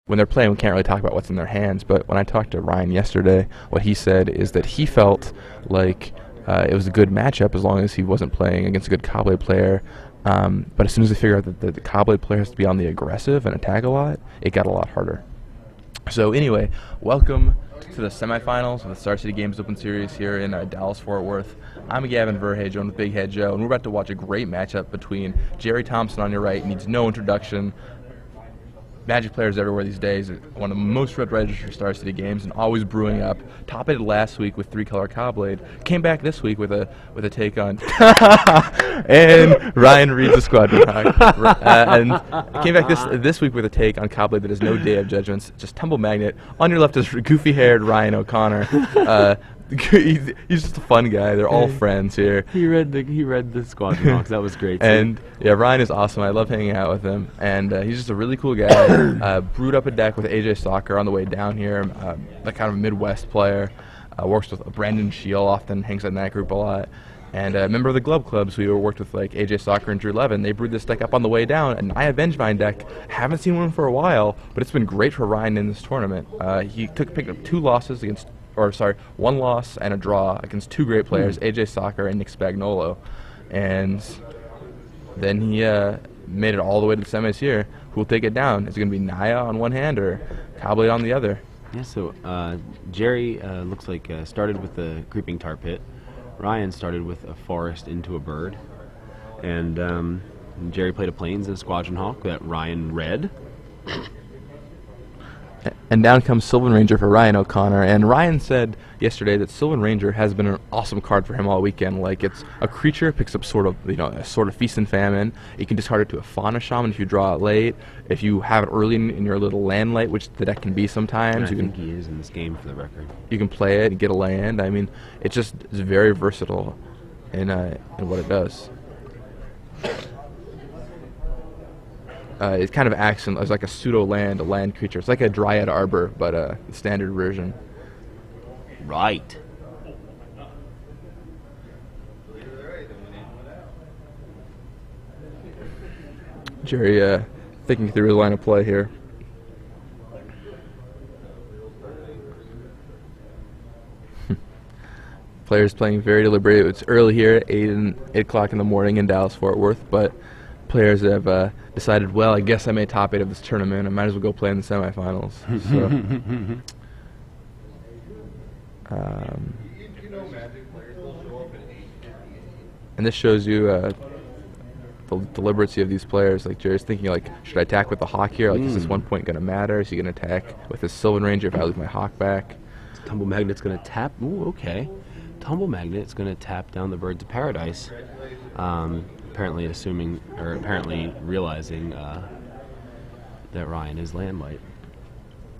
when they're playing, we can't really talk about what's in their hands. But when I talked to Ryan yesterday, what he said is that he felt like it was a good matchup as long as he wasn't playing against a good Coblade player. But as soon as they figure out that the Coblade player has to be on the aggressive and attack a lot, it got a lot harder. So anyway, welcome to the semifinals of the Star City Games Open Series here in Dallas-Fort Worth. I'm Gavin Verhey, joined with Big Head Joe, and we're about to watch a great matchup between Gerry Thompson on your right, needs no introduction. Magic players everywhere these days, one of the most read registered Star City games, and always brewing up. Top-aided last week with 3-color Coblade. Came back this week with a take on and Ryan reads the Squadron Hawk. And came back this week with a take on Coblade that has no day of judgments. Just Tumble Magnet. On your left is goofy-haired Ryan OConnor. He's just a fun guy. They're all friends here. He read the Squadron Hawks. That was great. And yeah, Ryan is awesome. I love hanging out with him, and he's just a really cool guy. Brewed up a deck with AJ Soccer on the way down here. Like kind of a Midwest player. Works with Brandon Shield. Often hangs out in that group a lot. And a member of the Glove Clubs. We worked with like AJ Soccer and Drew Levin. They brewed this deck up on the way down. And I have Vengevine deck. Haven't seen one for a while, but it's been great for Ryan in this tournament. He picked up 2 losses against. One loss and a draw against 2 great players, AJ Soccer and Nick Spagnolo. And then he made it all the way to the semis here. Who will take it down? Is it going to be Naya on one hand or Coblade on the other? Yeah, so Gerry looks like started with the Creeping Tar Pit. Ryan started with a Forest into a Bird. And Gerry played a Plains and a Squadron Hawk that Ryan read. And down comes Sylvan Ranger for Ryan OConnor. And Ryan said yesterday that Sylvan Ranger has been an awesome card for him all weekend. Like, it's a creature, picks up sort of, a sort of feast and famine. You can discard it to a Fauna Shaman if you draw it late. If you have it early in your little land light, which the deck can be sometimes. I think he is in this game for the record. You can play it and get a land. I mean, it just is very versatile in what it does. It kind of acts as like a pseudo-land, a land creature. It's like a Dryad Arbor, but the standard version. Right. Gerry thinking through his line of play here. Players playing very deliberate. It's early here, 8 o'clock in the morning in Dallas-Fort Worth, but players have decided, well, I guess I made top 8 of this tournament. I might as well go play in the semifinals. So, and this shows you the deliberacy of these players. Like, Gerry's thinking, like, should I attack with the Hawk here? Like, is this 1 point going to matter? Is he going to attack with his Sylvan Ranger if I leave my Hawk back? Tumble Magnet's going to tap. Ooh, okay. Tumble Magnet's going to tap down the Birds of Paradise. Apparently realizing that Ryan is landlight.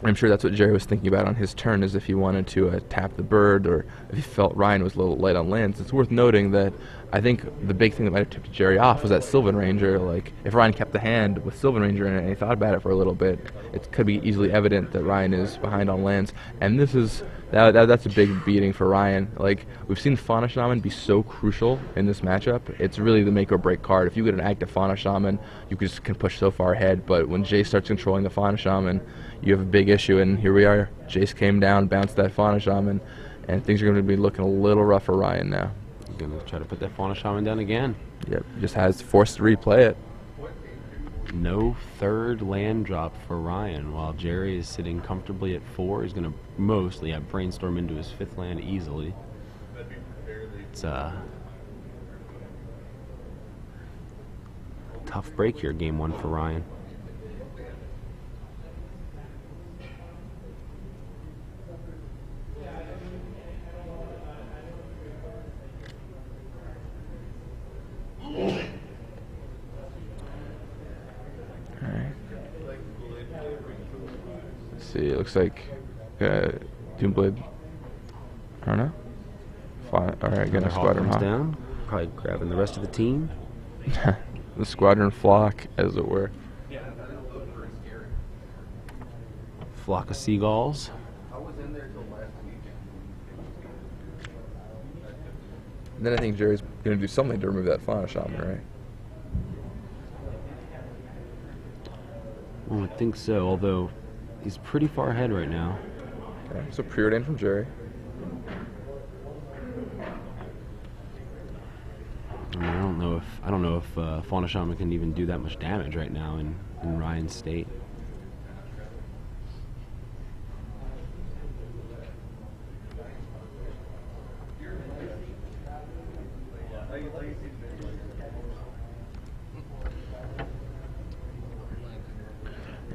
I'm sure that's what Gerry was thinking about on his turn, is if he wanted to tap the bird, or if he felt Ryan was a little light on lands. It's worth noting that I think the big thing that might have tipped Gerry off was that Sylvan Ranger. Like, if Ryan kept the hand with Sylvan Ranger in it and he thought about it for a little bit, it could be easily evident that Ryan is behind on lands. And this is that's a big beating for Ryan. Like, we've seen Fauna Shaman be so crucial in this matchup. It's really the make or break card. If you get an active Fauna Shaman, you can push so far ahead. But when Jace starts controlling the Fauna Shaman, you have a big issue. And here we are. Jace came down, bounced that Fauna Shaman, and things are going to be looking a little rough for Ryan now. He's going to try to put that Fauna Shaman down again. Yep, just has forced to replay it. No third land drop for Ryan, while Gerry is sitting comfortably at 4. He's going to mostly have Brainstorm into his 5th land easily. It's a tough break here, game 1 for Ryan. See, it looks like Doomblade. I don't know. Alright, gonna Squadron Hawk down. Probably grabbing the rest of the team. The Squadron Flock, as it were. Flock of seagulls. And then I think Gerry's gonna do something to remove that Fauna Shaman, right? I would think so, although He's pretty far ahead right now. Okay, so preordained from Gerry. I mean, I don't know if Fauna Shaman can even do that much damage right now in Ryan's state.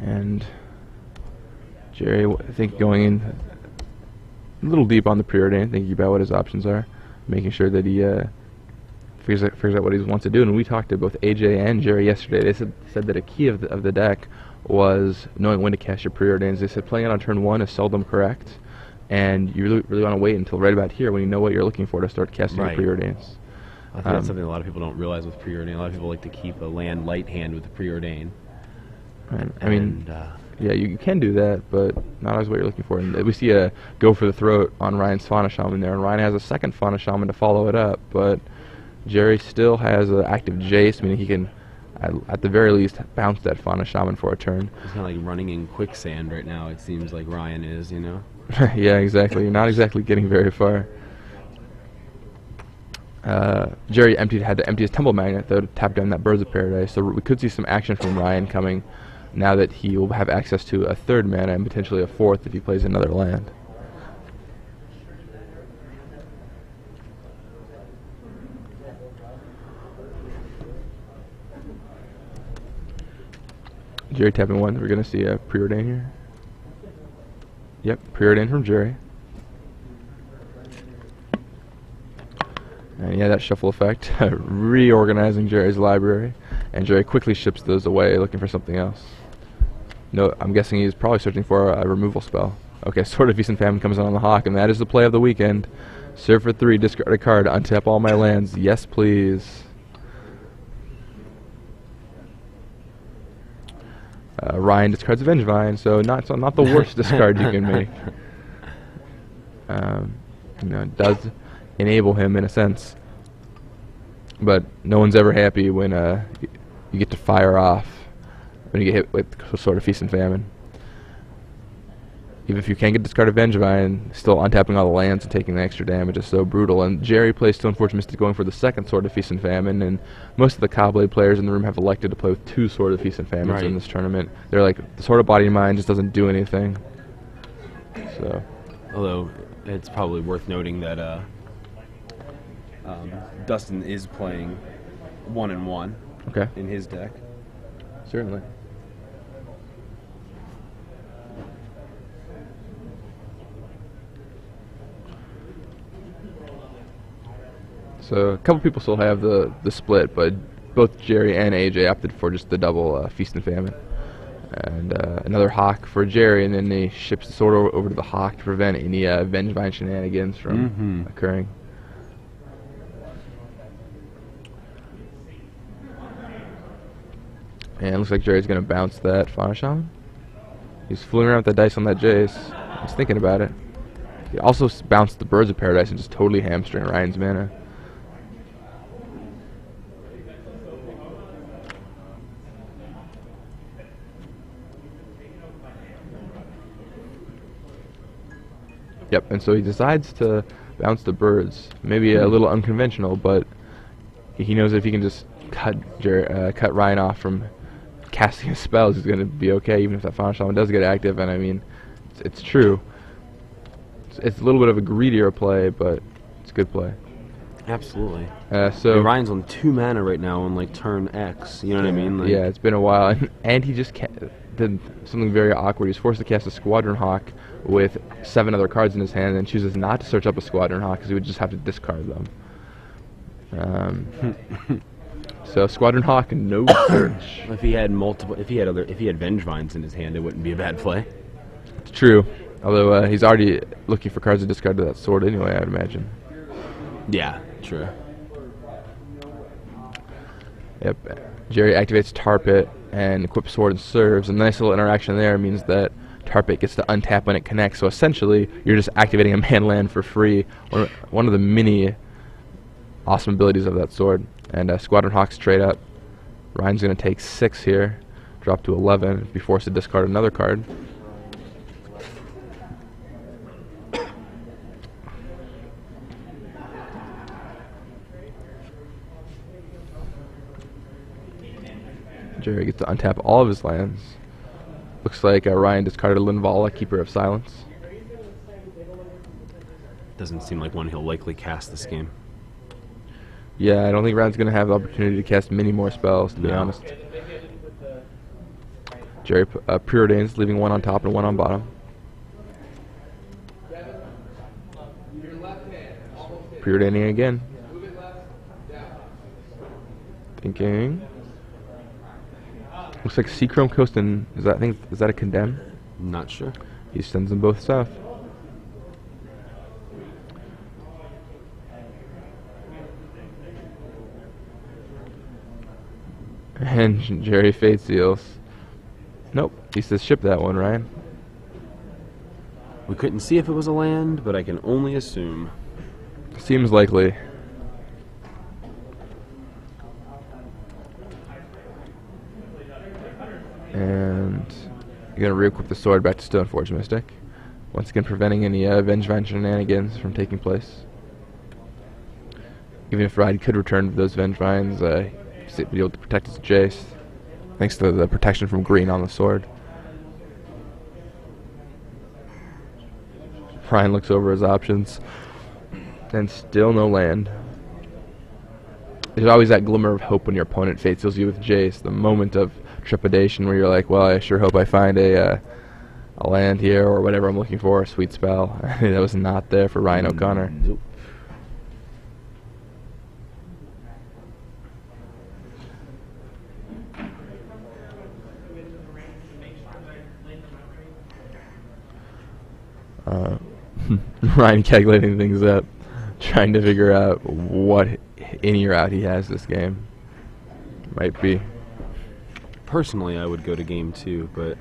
And Gerry, I think going in a little deep on the preordain, thinking about what his options are, making sure that he figures out what he wants to do. And we talked to both AJ and Gerry yesterday. They said that a key of the deck was knowing when to cast your preordains. They said playing it on turn 1 is seldom correct, and you really want to wait until right about here when you know what you're looking for to start casting your preordains. I think that's something a lot of people don't realize with preordain. A lot of people like to keep a land light hand with the preordain. Right. I mean, yeah, you can do that, but not always what you're looking for. And we see a go for the throat on Ryan's Fauna Shaman there, and Ryan has a second Fauna Shaman to follow it up, but Gerry still has an active Jace, meaning he can, at the very least, bounce that Fauna Shaman for a turn. He's kind of like running in quicksand right now, it seems like Ryan is, you know? Yeah, exactly. You're not exactly getting very far. Gerry had to empty his Temple Magnet, though, to tap down that Birds of Paradise, so we could see some action from Ryan coming now that he will have access to a third mana and potentially a fourth if he plays another land. Gerry tapping 1. We're going to see a preordain here. Yep, preordain from Gerry. And yeah, that shuffle effect, reorganizing Gerry's library, and Gerry quickly ships those away, looking for something else. No, I'm guessing he's probably searching for a removal spell. Okay, Sword of Feast and Famine comes in on the Hawk, and that is the play of the weekend. Serve for 3, discard a card, untap all my lands. Yes, please. Ryan discards Vengevine, so not the worst discard you can make. It does enable him in a sense, but no one's ever happy when you get to fire off when you get hit with Sword of Feast and Famine. Even if you can't get discarded Vengevine, still untapping all the lands and taking the extra damage is so brutal. And Gerry plays Stone Forge Mystic going for the second Sword of Feast and Famine, and most of the Cobblade players in the room have elected to play with 2 Sword of Feast and Famines in this tournament. They're like, the Sword of Body and Mind just doesn't do anything. So, although it's probably worth noting that Dustin is playing 1-1 in his deck. Certainly. So a couple people still have the split, but both Gerry and AJ opted for just the double Feast and Famine. And another Hawk for Gerry, and then they ships the sword over to the Hawk to prevent any Vengevine shenanigans from occurring. And it looks like Gerry's going to bounce that Fauna Shaman. He's fooling around with the dice on that Jace. He's thinking about it. He also bounced the Birds of Paradise and just totally hamstring Ryan's mana. Yep, and so he decides to bounce the Birds. Maybe a little unconventional, but he knows if he can just cut Ryan off from casting his spells, he's going to be okay, even if that Fauna Shaman does get active. And I mean, it's true. It's a little bit of a greedier play, but it's a good play. Absolutely. So Ryan's on 2 mana right now on like turn X. You know what I mean? Like, yeah, it's been a while, and he just did something very awkward. He was forced to cast a Squadron Hawk with 7 other cards in his hand, and chooses not to search up a Squadron Hawk because he would just have to discard them. So Squadron Hawk, no search. If he had Vengevines in his hand, it wouldn't be a bad play. It's true. Although he's already looking for cards to discard to that sword anyway, I would imagine. Yeah, true. Yep. Gerry activates Tar Pit and equips Sword and Serves. A nice little interaction there means that Tar Pit gets to untap when it connects. So essentially, you're just activating a man land for free. One of the many awesome abilities of that sword. And Squadron Hawk straight up. Ryan's going to take 6 here, drop to 11, be forced to discard another card. Gerry gets to untap all of his lands. Looks like Ryan discarded Linvala, Keeper of Silence. Doesn't seem like one he'll likely cast this game. Yeah, I don't think Ryan's going to have the opportunity to cast many more spells, to be honest. Gerry preordains, leaving one on top and one on bottom. Preordaining again. Thinking. Looks like Seachrome Coast and is that a condemn? Not sure. He sends them both south. And Gerry Fate Seals. Nope. He says ship that one, Ryan. We couldn't see if it was a land, but I can only assume. Seems likely. And you're going to re-equip the sword back to Stoneforge Mystic. Once again preventing any Vengevine shenanigans from taking place. Even if Ryan could return those Vengevines, he'd be able to protect his Jace. Thanks to the protection from green on the sword. Ryan looks over his options. And still no land. There's always that glimmer of hope when your opponent fate seals you with Jace. The moment of trepidation where you're like, well, I sure hope I find a land here or whatever I'm looking for, a sweet spell. That was not there for Ryan OConnor. Nope. Ryan calculating things up, trying to figure out what in or out he has this game. Might be. Personally, I would go to game 2, but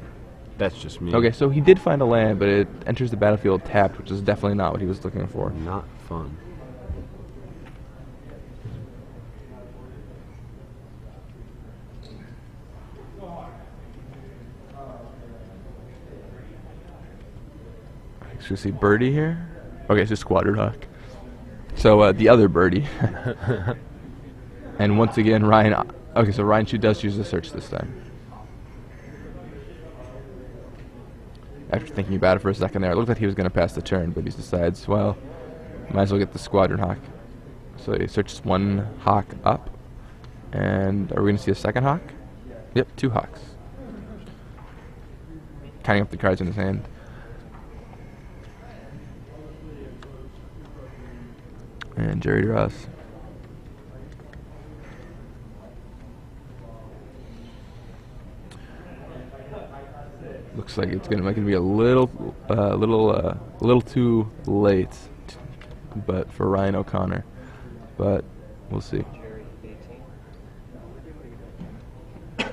that's just me. Okay, so he did find a land, but it enters the battlefield tapped, which is definitely not what he was looking for. Not fun. Should we see Birdie here? Okay, it's just Squadron Hawk. So the other Birdie. And once again, Ryan. Okay, so Ryan does choose the search this time. After thinking about it for a second there, it looked like he was going to pass the turn, but he decides, well, might as well get the Squadron Hawk. So he searches one Hawk up. And are we going to see a second Hawk? Yep, 2 Hawks. Counting up the cards in his hand. And Gerry draws. Looks like it's gonna be a little too late, but for Ryan OConnor, but we'll see. Yeah,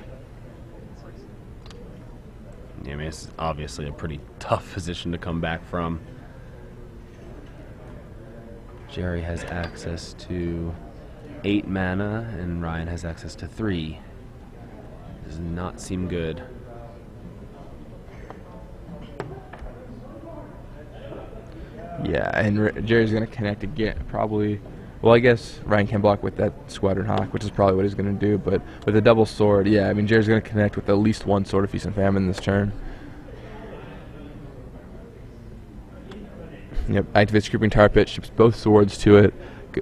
I mean, it's obviously a pretty tough position to come back from. Gerry has access to 8 mana, and Ryan has access to 3. Does not seem good. Yeah, and Gerry's going to connect again, probably. Well, I guess Ryan can block with that Squadron Hawk, which is probably what he's going to do. But with a double sword, yeah, I mean, Gerry's going to connect with at least one Sword of Feast and Famine this turn. Yep, activates Creeping Tar Pit, ships both swords to it,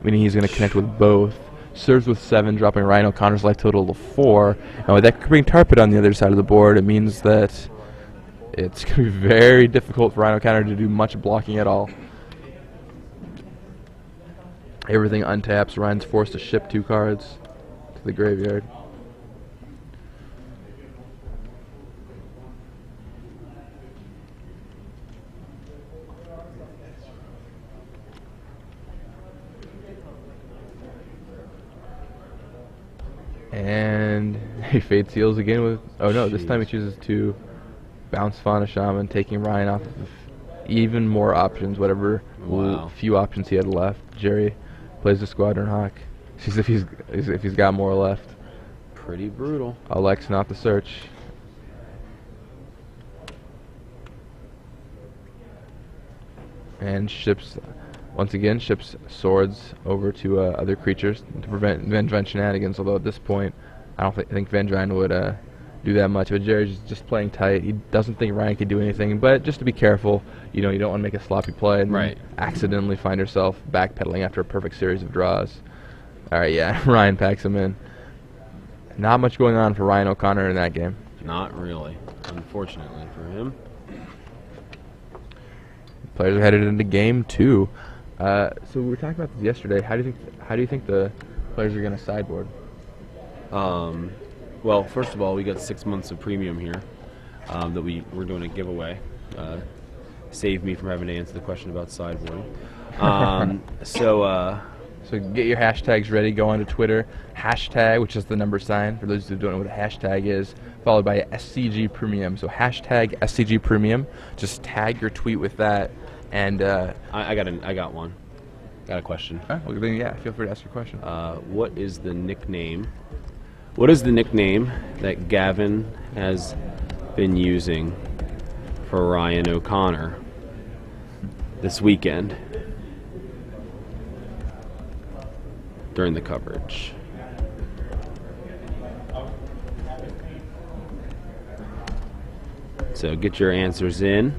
meaning he's going to connect with both. Serves with 7, dropping Ryan OConnor's life total to 4. And with that Creeping Tar Pit on the other side of the board, it means that it's going to be very difficult for Ryan OConnor to do much blocking at all. Everything untaps. Ryan's forced to ship 2 cards to the graveyard. And he Fate Seals again with... Oh no, this time he chooses to bounce Fauna Shaman, taking Ryan off of even more options, whatever few options he had left. Gerry plays the Squadron Hawk. Sees if he's got more left. Pretty brutal. Alex not the search. And once again ships swords over to other creatures to prevent Vengevine shenanigans, although at this point I don't think Vengevine would do that much. But Gerry's just playing tight. He doesn't think Ryan can do anything. But just to be careful, you don't want to make a sloppy play and Right. accidentally find yourself backpedaling after a perfect series of draws. All right, yeah, Ryan packs him in. Not much going on for Ryan OConnor in that game. Not really, unfortunately for him. Players are headed into game 2. So we were talking about this yesterday. How do you think the players are going to sideboard? Well, first of all, we got 6 months of premium here that we're doing a giveaway. Save me from having to answer the question about sideboarding. So get your hashtags ready. Go on to Twitter. Hashtag, which is the number sign, for those who don't know what a hashtag is, followed by SCG Premium. So hashtag SCG Premium. Just tag your tweet with that. And I got one. Got a question. well, then, yeah, feel free to ask your question. What is the nickname? What is the nickname that Gavin has been using for Ryan OConnor this weekend during the coverage? So get your answers in.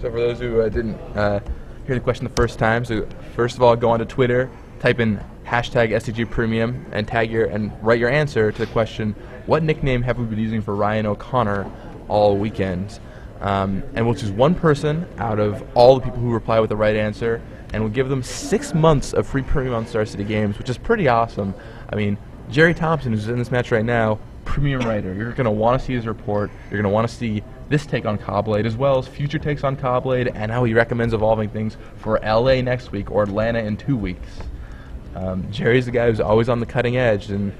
So for those who didn't hear the question the first time, so first of all, go onto Twitter, type in hashtag SCG Premium, and write your answer to the question, what nickname have we been using for Ryan OConnor all weekend? And we'll choose one person out of all the people who reply with the right answer, and we'll give them 6 months of free premium on Star City Games, which is pretty awesome. I mean, Gerry Thompson, who's in this match right now, premium writer. You're going to want to see his report. You're going to want to see this take on Cobblade, as well as future takes on Cobblade, and how he recommends evolving things for LA next week or Atlanta in 2 weeks. Gerry's the guy who's always on the cutting edge, and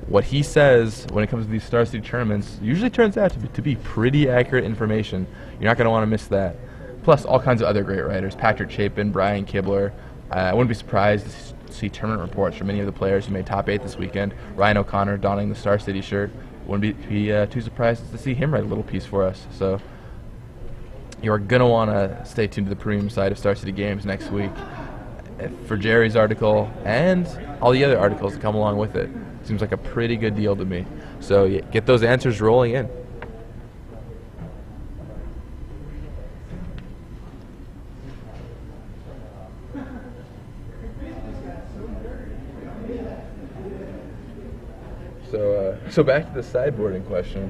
what he says when it comes to these Star City tournaments usually turns out to be pretty accurate information. You're not going to want to miss that. Plus, all kinds of other great writers, Patrick Chapin, Brian Kibler. I wouldn't be surprised to see tournament reports from many of the players who made top 8 this weekend. Ryan OConnor donning the Star City shirt. Wouldn't be too surprised to see him write a little piece for us. So you are going to want to stay tuned to the premium side of Star City Games next week for Gerry's article and all the other articles that come along with it. Seems like a pretty good deal to me. So yeah, get those answers rolling in. So back to the sideboarding question.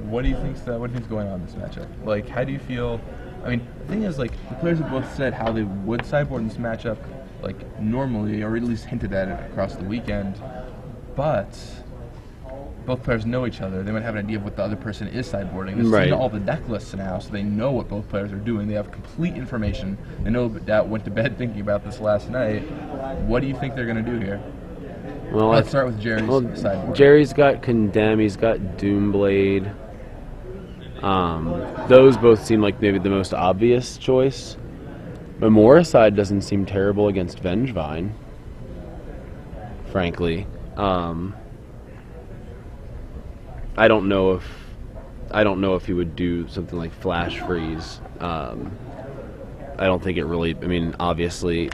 What do you think's going on in this matchup? Like, how do you feel? I mean, the thing is, like, the players have both said how they would sideboard in this matchup, like, normally, or at least hinted at it across the weekend. But both players know each other. They might have an idea of what the other person is sideboarding. They've seen all the deck lists now, so they know what both players are doing. They have complete information. They know that went to bed thinking about this last night. What do you think they're going to do here? Well, let's start with Gerry's sideboard. Gerry's got Condemn, he's got Doomblade. Those both seem like maybe the most obvious choice. But Morriside doesn't seem terrible against Vengevine, frankly. I don't know if he would do something like Flash Freeze. I don't think it really. I mean, obviously,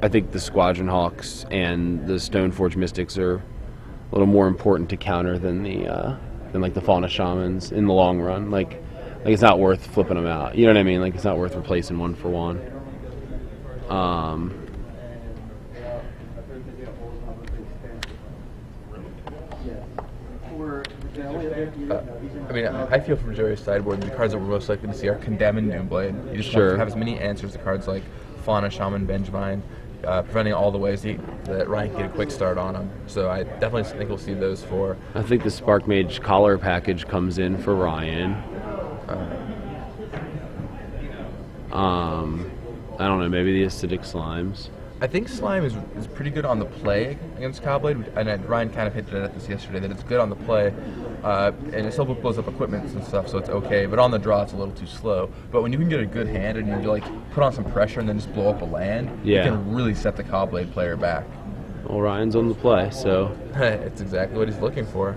I think the Squadron Hawks and the Stoneforge Mystics are a little more important to counter than like the Fauna Shamans in the long run. Like it's not worth flipping them out. You know what I mean? Like it's not worth replacing one for one. I mean, I feel from Gerry's sideboard, the cards that we're most likely to see are Condemn and Doomblade. You just want to have as many answers to cards like Fauna, Shaman, Vengevine, preventing all the ways that Ryan can get a quick start on them. So I definitely think we'll see those four. I think the Spark Mage collar package comes in for Ryan. I don't know, maybe the Acidic Slimes. I think Slime is pretty good on the play against Cobblade, and Ryan kind of hinted at this yesterday, that it's good on the play, and it still blows up equipment and stuff, so it's okay, but on the draw it's a little too slow. But when you can get a good hand and you like put on some pressure and then just blow up a land, you can really set the Cobblade player back. Well, Ryan's on the play, so... It's exactly what he's looking for.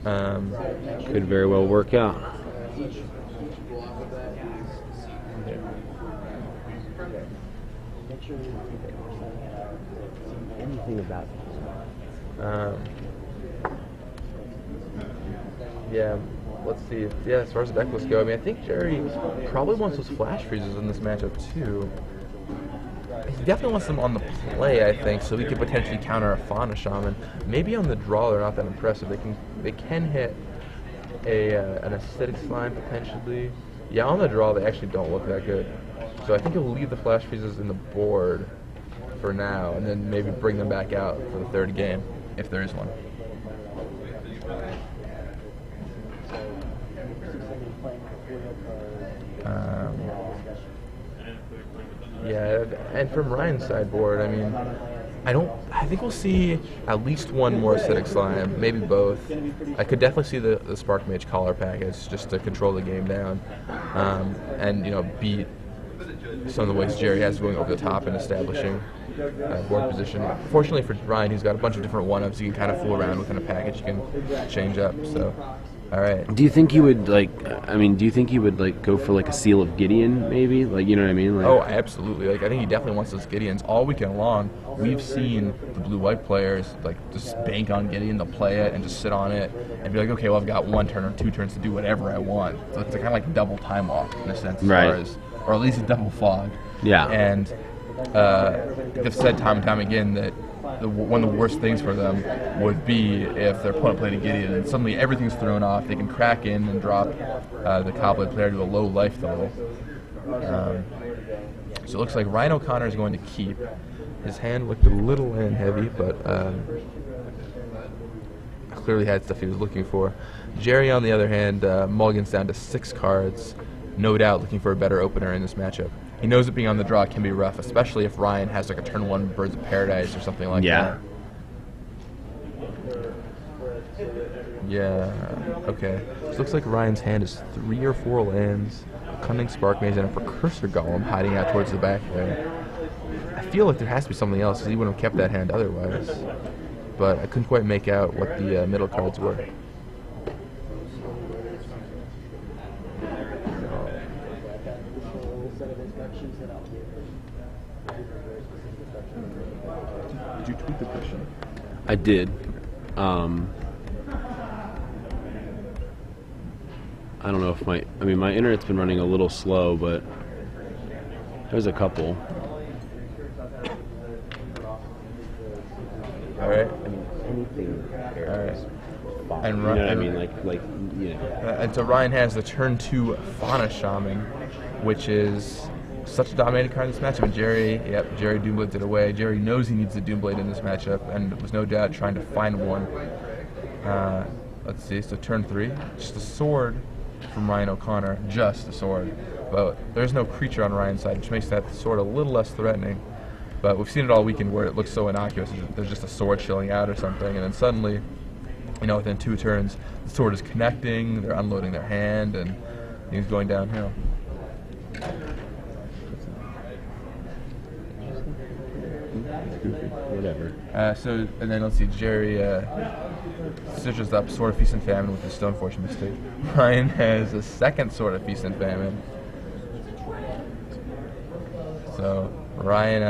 Could very well work out. Anything about Um, yeah, let's see. Yeah, as far as the deck lists go, I mean, I think Gerry probably wants those flash freezes in this matchup too. He definitely wants them on the play, I think, so he could potentially counter a Fauna Shaman. Maybe on the draw they're not that impressive. They can hit an acidic slime potentially. Yeah, on the draw they actually don't look that good. So I think he'll leave the flash freezes in the board for now, and then maybe bring them back out for the third game, if there is one. Yeah, and from Ryan's sideboard, I mean, I think we'll see at least one more acidic slime, maybe both. I could definitely see the Spark Mage collar package just to control the game down, and beat some of the ways Gerry has going over the top and establishing board position. Fortunately for Ryan, he's got a bunch of different one-ups he can kind of fool around with in a package. He can change up. So, all right. Do you think he would go for like a Seal of Gideon, maybe? Like, you know what I mean? Like, oh, absolutely. Like, I think he definitely wants those Gideons all weekend long. We've seen the blue-white players like just bank on Gideon, they'll play it and just sit on it and be like, okay, well, I've got 1 turn or 2 turns to do whatever I want. So it's kind of like double time walk in a sense, as far as, or at least a double fog. Yeah. And they've said time and time again that one of the worst things for them would be if their opponent played a Gideon and suddenly everything's thrown off. They can crack in and drop the Cobblade player to a low life total. So it looks like Ryan OConnor is going to keep. His hand looked a little land heavy, but clearly had stuff he was looking for. Gerry, on the other hand, mulligans down to 6 cards, no doubt looking for a better opener in this matchup. He knows that being on the draw can be rough, especially if Ryan has like a turn 1 Birds of Paradise or something like that. Yeah, okay. So it looks like Ryan's hand is 3 or 4 lands, a Cunning Spark Mage, and a Precursor Golem hiding out towards the back there. I feel like there has to be something else, because he wouldn't have kept that hand otherwise. But I couldn't quite make out what the middle cards were. Did you tweet the question? I did. I don't know if my internet's been running a little slow, but there's a couple. All right. I mean, anything. All right. And you know what I mean? Like, you know. And so Ryan has the turn 2 Fauna Shaman, which is such a dominated card in this matchup. And Gerry Doombladed it away. Gerry knows he needs a Doomblade in this matchup, and was no doubt trying to find one. Let's see, so turn 3, just a sword from Ryan OConnor, just a sword. But there's no creature on Ryan's side, which makes that sword a little less threatening. But we've seen it all weekend where it looks so innocuous. There's just a sword chilling out or something, and then suddenly, within 2 turns, the sword is connecting, they're unloading their hand, and things going downhill. Whatever. And then let's see, Gerry stitches up Sword of Feast and Famine with his Stoneforge mistake. Ryan has a second Sword of Feast and Famine. So Ryan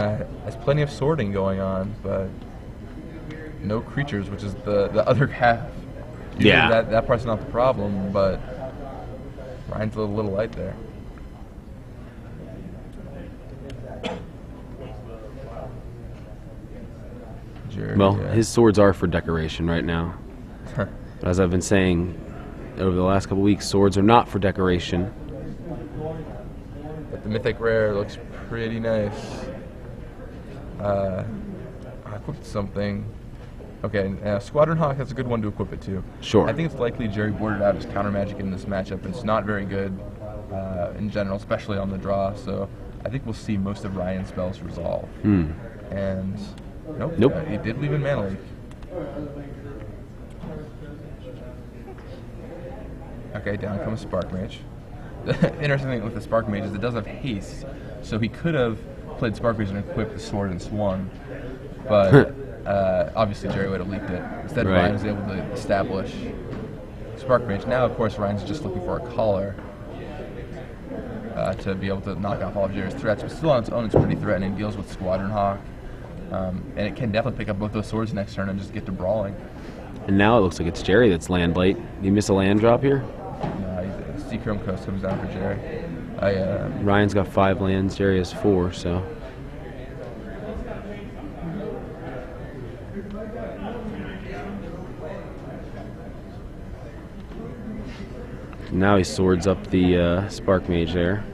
has plenty of sorting going on, but no creatures, which is the other half. Usually that part's not the problem, but Ryan's a little light there. Gerry, well, his swords are for decoration right now. But as I've been saying over the last couple weeks, swords are not for decoration. But the Mythic Rare looks pretty nice. I equipped something. Okay, Squadron Hawk, that's a good one to equip it to. Sure. I think it's likely Gerry boarded out his counter magic in this matchup. It's not very good in general, especially on the draw, so I think we'll see most of Ryan's spells resolve. And nope. He did leave in Mana Leak. Okay, down comes Spark Mage. The interesting thing with the Spark Mage is it does have haste, so he could have played Spark Mage and equipped the sword and swung, but obviously Gerry would have leaked it. Instead, Ryan was able to establish Spark Mage. Now, of course, Ryan's just looking for a collar to be able to knock off all of Gerry's threats, but still on its own, it's pretty threatening. Deals with Squadron Hawk. And it can definitely pick up both those swords next turn and just get to brawling. And now it looks like it's Gerry that's land light. Did you miss a land drop here? Seachrome Coast comes down for Gerry. Ryan's got 5 lands, Gerry has 4, so. Now he swords up the Spark Mage there.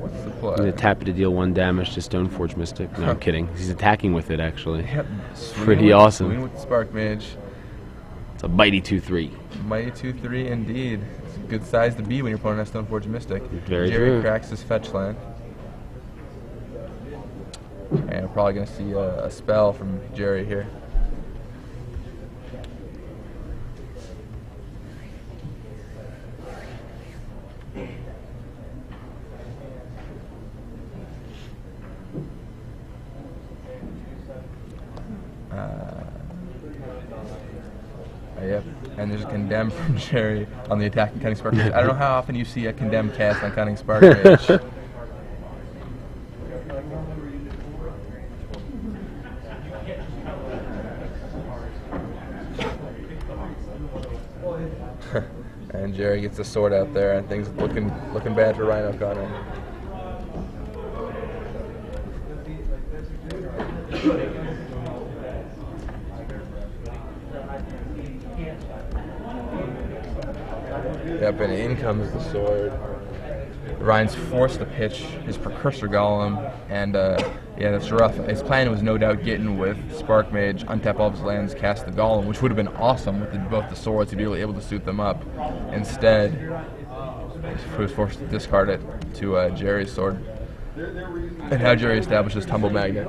What's the play? He's going to tap it to deal 1 damage to Stoneforge Mystic. No, I'm kidding. He's attacking with it, actually. Yep. Pretty awesome. Swing with the Spark Mage. It's a mighty 2-3. Mighty 2-3 indeed. It's a good size to be when you're pulling a Stoneforge Mystic. Very Gerry true. cracks his fetch land. And we're probably going to see a spell from Gerry here. Yep, and there's a Condemn from Gerry on the attacking Cunning Spark Mage. I don't know how often you see a Condemn cast on Cunning Spark Mage. And Gerry gets the sword out there, and things looking bad for Ryan OConnor. Yep, and in comes the sword. Ryan's forced to pitch his Precursor Golem, and yeah, that's rough. His plan was no doubt getting with Spark Mage, untap all of his lands, cast the Golem, which would have been awesome with both the swords to be able to suit them up. Instead, he was forced to discard it to Gerry's sword, and how Gerry establishes Tumble Magnet.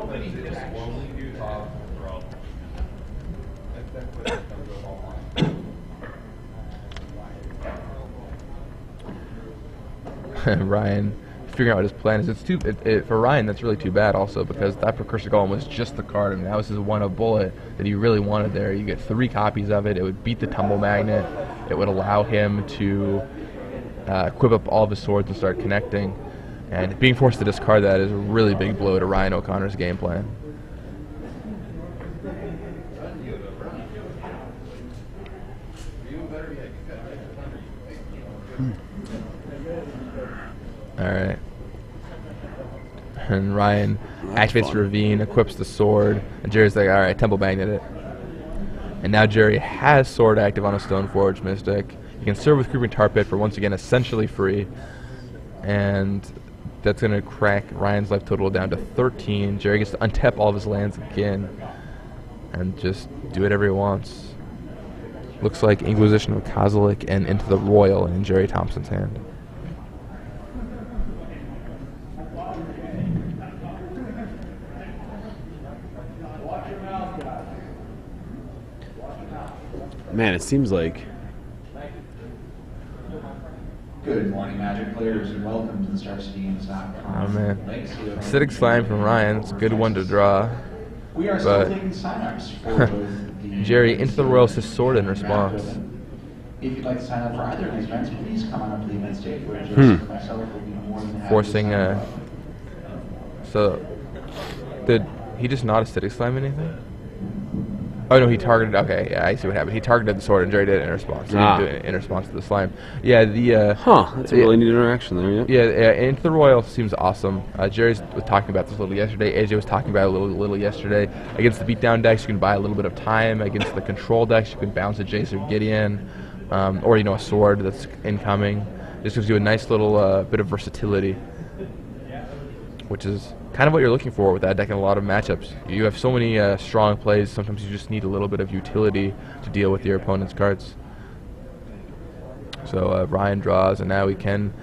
Ryan figuring out what his plan is. For Ryan, that's really too bad also, because that Precursor Golem was just the card, and that was his one-of bullet that he really wanted there. You get 3 copies of it. It would beat the Tumble Magnet. It would allow him to equip up all of his swords and start connecting. And being forced to discard that is a really big blow to Ryan OConnor's game plan. Alright. And Ryan activates Ravine, equips the sword, and Gerry's like, alright, Temple Magnet it. And now Gerry has sword active on a Stoneforge Mystic. He can serve with Creeping Tar Pit for once again essentially free. And that's going to crack Ryan's life total down to 13. Gerry gets to untap all of his lands again and just do whatever he wants. Looks like Inquisition of Kozilek and Into the Royal in Gerry Thompson's hand. Man, it seems like... Good morning, Magic players, and welcome to the StarCityGames.com. Oh man, Acidic Slime from Ryan. It's a good one to draw. We are still taking sign-ups for both the Gerry Into the Royal says sword in response. If you'd like to sign up for either of these events, please come on up to the event stage where Joseph and myself will be more than happy Forcing to sign up. so did he just not Acidic Slime anything? Oh no, he targeted. Okay, yeah, I see what happened. He targeted the sword, and Gerry did it in response. So he didn't do it in response to the slime. Yeah, that's a really neat interaction there. Yeah, Into the Royal seems awesome. Gerry was talking about this a little yesterday. AJ was talking about it a little yesterday. Against the beatdown decks, you can buy a little bit of time. Against the control decks, you can bounce a Jace or Gideon, or a sword that's incoming. Just gives you a nice little bit of versatility, which is kind of what you're looking for with that deck in a lot of matchups. You have so many strong plays, sometimes you just need a little bit of utility to deal with your opponent's cards. So Ryan draws, and now he can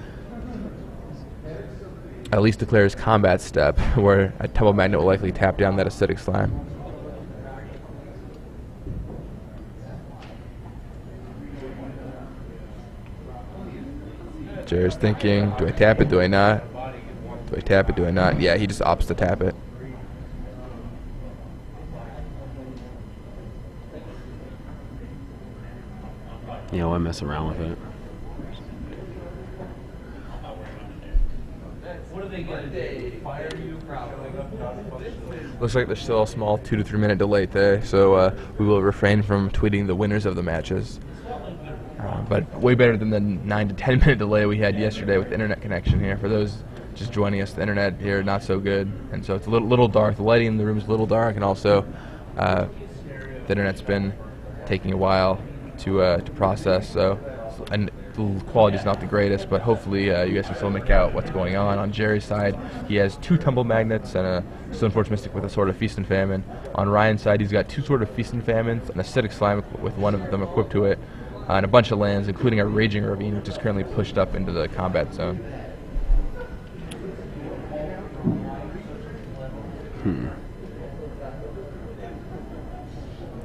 at least declare his combat step, where a Temple Magnet will likely tap down that Acidic Slime. Gerry's thinking, do I tap it, do I not? Do I tap it? Do I not? Yeah, he just opts to tap it. Yeah, why mess around with it? Looks like there's still a small 2 to 3 minute delay today, so we will refrain from tweeting the winners of the matches. But way better than the 9 to 10 minute delay we had yesterday with the internet connection here. For those just joining us, the internet here not so good, and so it's a little dark. The lighting in the room is a little dark, and also the internet's been taking a while to process. So, and the quality's not the greatest, but hopefully you guys can still make out what's going on. On Gerry's side, he has 2 tumble magnets and a Stoneforge Mystic with a Sword of Feast and Famine. On Ryan's side, he's got 2 Sword of Feast and Famines, an Acidic Slime with one of them equipped to it, and a bunch of lands, including a Raging Ravine, which is currently pushed up into the combat zone.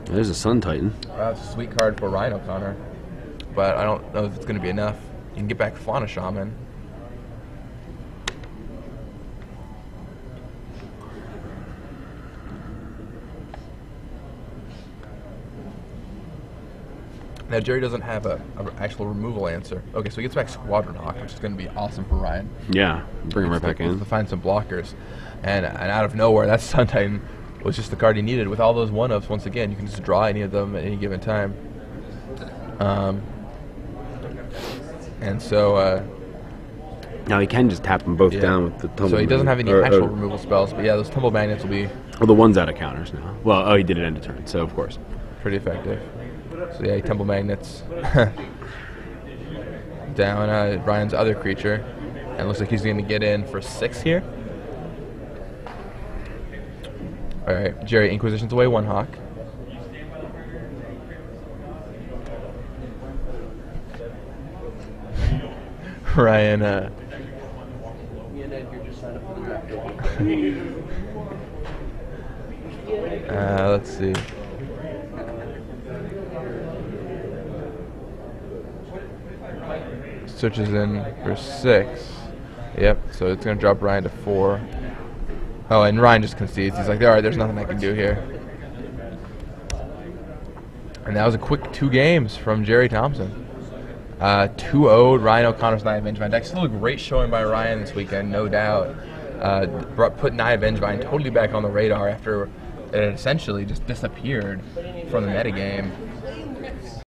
There's a Sun Titan. That's a sweet card for Ryan OConnor, but I don't know if it's going to be enough. You can get back Fauna Shaman. Now, Gerry doesn't have a actual removal answer. Okay, so he gets back Squadron Hawk, which is going to be awesome for Ryan. Yeah, bring him right back in. To find some blockers. And out of nowhere, that Sun Titan was just the card he needed. With all those 1-ups, once again, you can just draw any of them at any given time. And so... now he can just tap them both down with the tumble. So he doesn't have any actual removal spells, but yeah, those tumble magnets will be... Well, the one's out of counters now. Well, he did it end of turn, so of course. Pretty effective. So yeah, tumble magnets down Ryan's other creature, and looks like he's going to get in for 6 here. All right, Gerry Inquisition's away 1 Hawk. Ryan. Let's see. Searches in for 6. Yep, so it's going to drop Ryan to 4. Oh, and Ryan just concedes. He's like, all right, there's nothing I can do here. And that was a quick 2 games from Gerry Thompson. 2-0'd Ryan OConnor's Naya Vengevine deck. Still a great showing by Ryan this weekend, no doubt. Put Naya Vengevine totally back on the radar after it essentially just disappeared from the metagame.